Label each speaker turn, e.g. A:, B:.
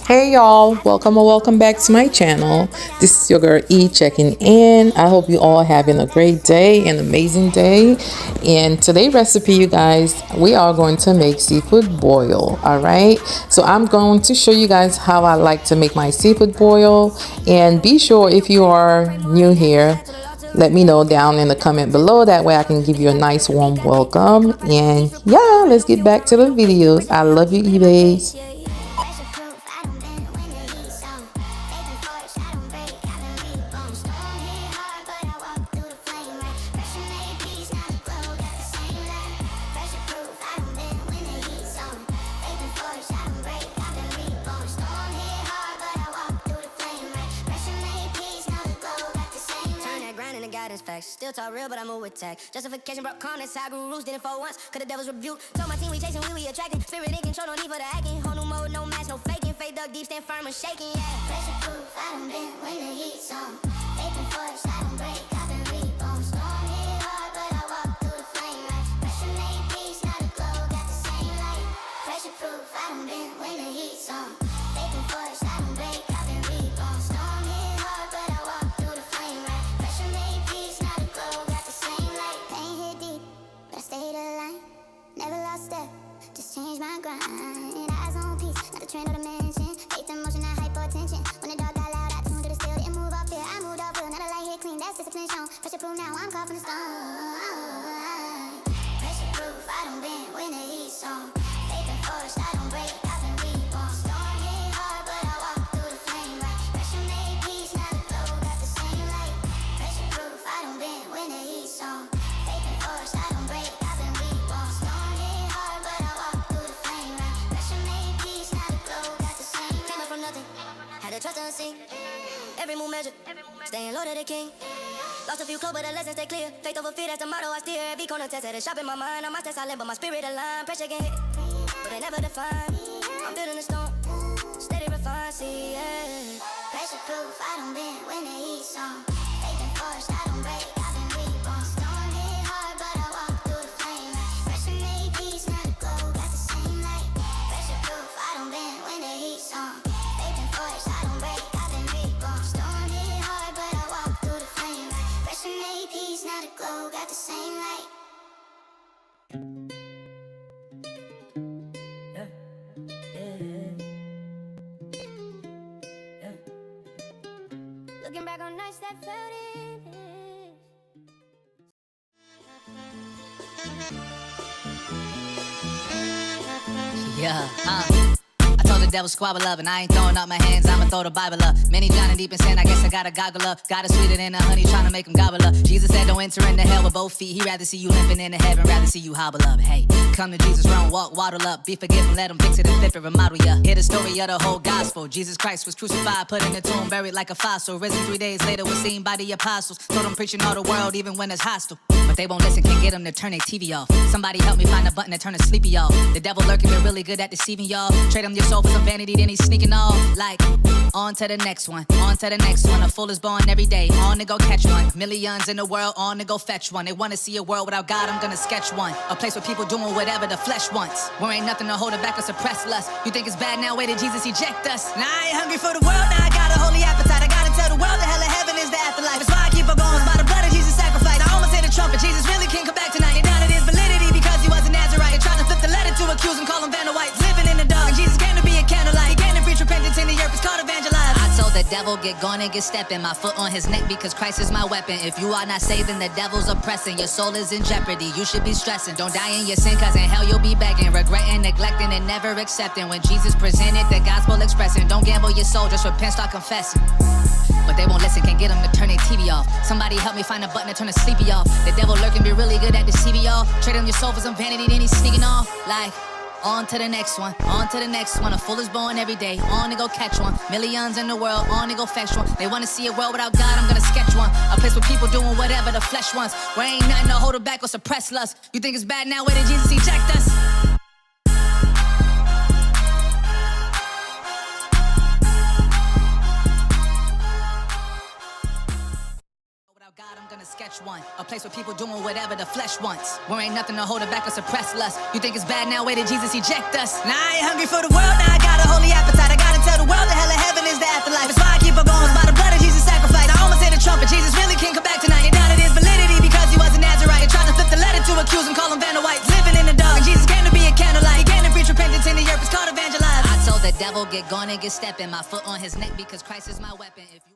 A: Hey y'all, welcome or welcome back to my channel. This is your girl E checking in. I hope you all having a great day, an amazing day. And today's recipe, you guys, we are going to make seafood boil. All right, so I'm going to show you guys how I like to make my seafood boil. And be sure, if you are new here, let me know down in the comment below. That way I can give you a nice warm welcome. And yeah, let's get back to the videos. I love you, eBays.
B: Still talk real, but I move with tech. Justification brought calmness. I grew rules, did it for once. Cause the devil's rebuke. Told my team we chasing, we attracting. Spirit in control, no need for the hacking. Whole new mode, no mask, no faking. Fake dug deep, stand firm and shaking, yeah. Pressure proof, I don't bend when the heat's on. Faith and force, I don't break, I've been reborn. Storm hit hard, but I walk through the flame, right? Pressure made peace, not a glow, got the same light. Pressure proof, I don't bend when the heat's on. Faith and force, I don't break, I've been reborn. Storm hit hard, but I walk through the flame, right? Pressure made peace, not a glow, got the same light. Pain hit deep, but I stayed alive. Never lost step, just changed my grind. Eyes on peace, not the trend or the mention. Faith in motion, not hypertension. When the dark got loud, I tuned to the still. Didn't move off fear, I moved off real. Not a light hit clean, that's discipline shown. Pressure proof now, I'm caught from the stone. Pressure proof, I don't bend when the heat's on. Faith and force, I don't break, I've been reborn. Storm hit hard, but I walk through the flame, right? Pressure made peace, not a glow, got the same light. Pressure proof, I don't bend when the heat's on. Faith and force, I don't break, I've been reborn. Storm hit hard, but I walk through the flame, right? Pressure made peace, not a glow, got the same light. Came up from nothing, had to trust unseen. Every move measured, staying low to the king. Lost a few clothes, but the lessons stay clear. Faith over fear, that's the motto I steer. Every corner test, had a shop in my mind. I must test silent, but my spirit aligned. Pressure get hit, but they never define. I'm building a stone, steady refined, see, yeah. Pressure proof, I don't bend when the heat's on. Faith and force, I don't break, I've been reborn. Storm hit hard, but I walk through the flame, right? Pressure made peace, not a glow, got the same light. Pressure proof, I don't bend when the heat's on. Faith and force, I don't break, I've been reborn. Storm hit hard, but I walk through the flame, right? Pressure made peace, not a glow, got the same light. Looking back on nights that felt it.
C: Yeah, I told the devil squabble up, and I ain't throwing up my hands, I'ma throw the Bible up. Many drowning deep in sin, I guess I gotta goggle up. God is sweeter than the honey, trying to make him gobble up. Jesus said don't enter into hell with both feet. He'd rather see you limping into heaven, rather see you hobble up. Hey, come to Jesus, run, walk, waddle up. Be forgiven, let him fix it and flip it, remodel ya. Hear the story of the whole gospel. Jesus Christ was crucified, put in the tomb, buried like a fossil. Risen 3 days later, was seen by the apostles. Told them preaching all the world, even when it's hostile. But they won't listen, can't get them to turn their TV off. Somebody help me find a button to turn the sleepy off. The devil lurking, been really good at deceiving y'all. Trade him your soul for some vanity, then he's sneaking off. Like, on to the next one, on to the next one. A fool is born every day, on to go catch one. Millions in the world, on to go fetch one. They wanna see a world without God, I'm gonna sketch one. A place where people doing whatever the flesh wants. Where ain't nothing to hold it back or suppress lust. You think it's bad now, wait till Jesus eject us. Now I ain't hungry for the world, now I got a holy appetite. I gotta tell the world the hell of heaven is the afterlife. That's why I keep on going, it's by the blood of Jesus sacrifice. I almost hit the trumpet, Jesus really can't come back tonight. They doubted his validity because he was a Nazarite. They tried to flip the letter to accuse him, call him Vanna White. Living in the dark, and Jesus came to be a candlelight. He came to preach repentance in the earth, it's called evangelize. I told the devil, get gone and get stepping. My foot on his neck because Christ is my weapon. If you are not saved, then the devil's oppressing. Your soul is in jeopardy, you should be stressing. Don't die in your sin, cause in hell you'll be begging. Regretting, neglecting, and never accepting. When Jesus presented the gospel expressing. Don't gamble your soul, just repent, start confessing. But they won't listen, can't get them to turn their TV off. Somebody help me find a button to turn the sleepy off. The devil lurking, be really good at deceiving y'all. Trade him your soul for some vanity, then he's sneaking off. Like, on to the next one, on to the next one. A fool is born every day, on to go catch one. Millions in the world, on to go fetch one. They wanna see a world without God, I'm gonna sketch one. A place where people doing whatever the flesh wants. Where ain't nothing to hold it back or suppress lust. You think it's bad now, where did Jesus eject us? God, I'm gonna sketch one. A place where people doing whatever the flesh wants. Where ain't nothing to hold it back or suppress lust. You think it's bad now, where did Jesus eject us? Now I ain't hungry for the world, now I got a holy appetite. I gotta tell the accuse him, call him Vanna White. Living in the dark, and Jesus came to be a candlelight. He came to preach repentance in the earth, it's called evangelize. I told the devil, get going and get stepping. My foot on his neck because Christ is my weapon. If you